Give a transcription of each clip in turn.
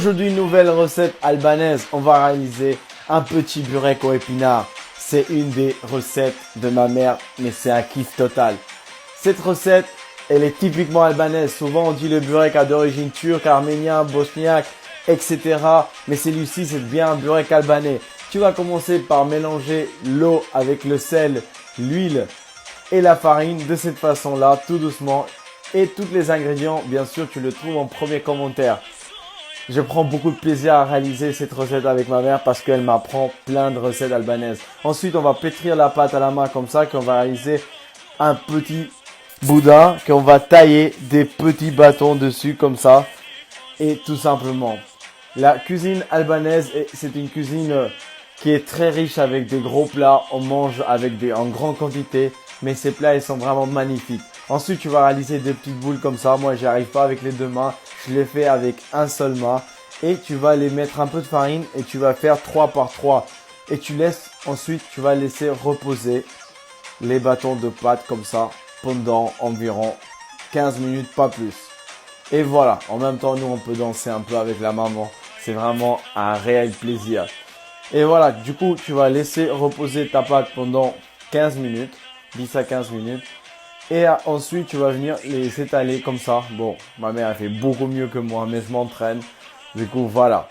Aujourd'hui, une nouvelle recette albanaise. On va réaliser un petit burek aux épinards. C'est une des recettes de ma mère, mais c'est un kiff total. Cette recette, elle est typiquement albanaise. Souvent, on dit le burek a d'origine turque, arménien, bosniaque, etc. Mais celui-ci, c'est bien un burek albanais. Tu vas commencer par mélanger l'eau avec le sel, l'huile et la farine de cette façon-là, tout doucement. Et tous les ingrédients, bien sûr, tu le trouves en premier commentaire. Je prends beaucoup de plaisir à réaliser cette recette avec ma mère parce qu'elle m'apprend plein de recettes albanaises. Ensuite, on va pétrir la pâte à la main comme ça, qu'on va réaliser un petit boudin, qu'on va tailler des petits bâtons dessus comme ça. Et tout simplement, la cuisine albanaise, c'est une cuisine qui est très riche avec des gros plats. On mange en grande quantité, mais ces plats, ils sont vraiment magnifiques. Ensuite, tu vas réaliser des petites boules comme ça. Moi, j'y arrive pas avec les deux mains. Je les fais avec un seul main. Et tu vas les mettre un peu de farine et tu vas faire 3 par 3. Et ensuite, tu vas laisser reposer les bâtons de pâte comme ça pendant environ 15 minutes, pas plus. Et voilà, en même temps, nous, on peut danser un peu avec la maman. C'est vraiment un réel plaisir. Et voilà, du coup, tu vas laisser reposer ta pâte pendant 15 minutes, 10 à 15 minutes. Et ensuite, tu vas venir les étaler comme ça. Bon, ma mère, elle fait beaucoup mieux que moi, mais je m'entraîne. Du coup, voilà.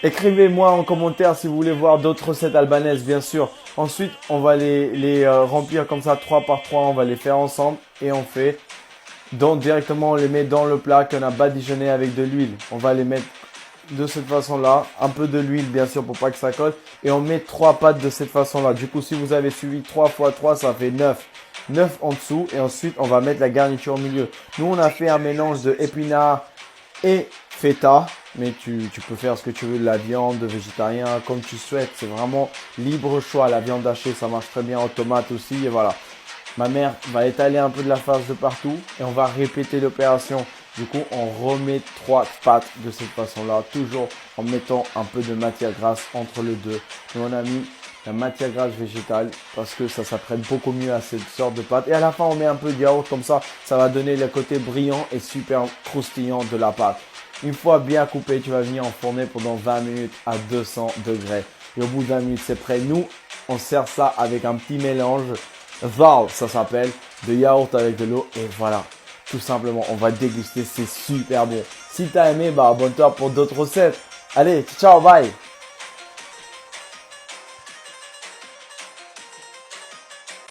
Écrivez-moi en commentaire si vous voulez voir d'autres recettes albanaises, bien sûr. Ensuite, on va les remplir comme ça, 3 par 3. On va les faire ensemble et on fait. Donc, directement, on les met dans le plat qu'on a badigeonné avec de l'huile. On va les mettre de cette façon-là. Un peu de l'huile, bien sûr, pour pas que ça colle. Et on met 3 pâtes de cette façon-là. Du coup, si vous avez suivi 3 fois 3, ça fait 9. 9 en dessous et ensuite on va mettre la garniture au milieu. Nous on a fait un mélange de épinards et feta, mais tu peux faire ce que tu veux, de la viande, végétarien, comme tu souhaites. C'est vraiment libre choix. La viande hachée ça marche très bien, aux tomates aussi et voilà. Ma mère va étaler un peu de la farce de partout et on va répéter l'opération. Du coup on remet 3 pâtes de cette façon là, toujours en mettant un peu de matière grasse entre les deux. Et on a mis la matière grasse végétale parce que ça s'apprête beaucoup mieux à cette sorte de pâte. Et à la fin, on met un peu de yaourt comme ça va donner le côté brillant et super croustillant de la pâte. Une fois bien coupé, tu vas venir enfourner pendant 20 minutes à 200 degrés. Et au bout de 20 minutes, c'est prêt. Nous, on sert ça avec un petit mélange, Val, ça s'appelle, de yaourt avec de l'eau. Et voilà, tout simplement, on va déguster, c'est super bon. Si tu as aimé, abonne-toi pour d'autres recettes. Allez, ciao, bye!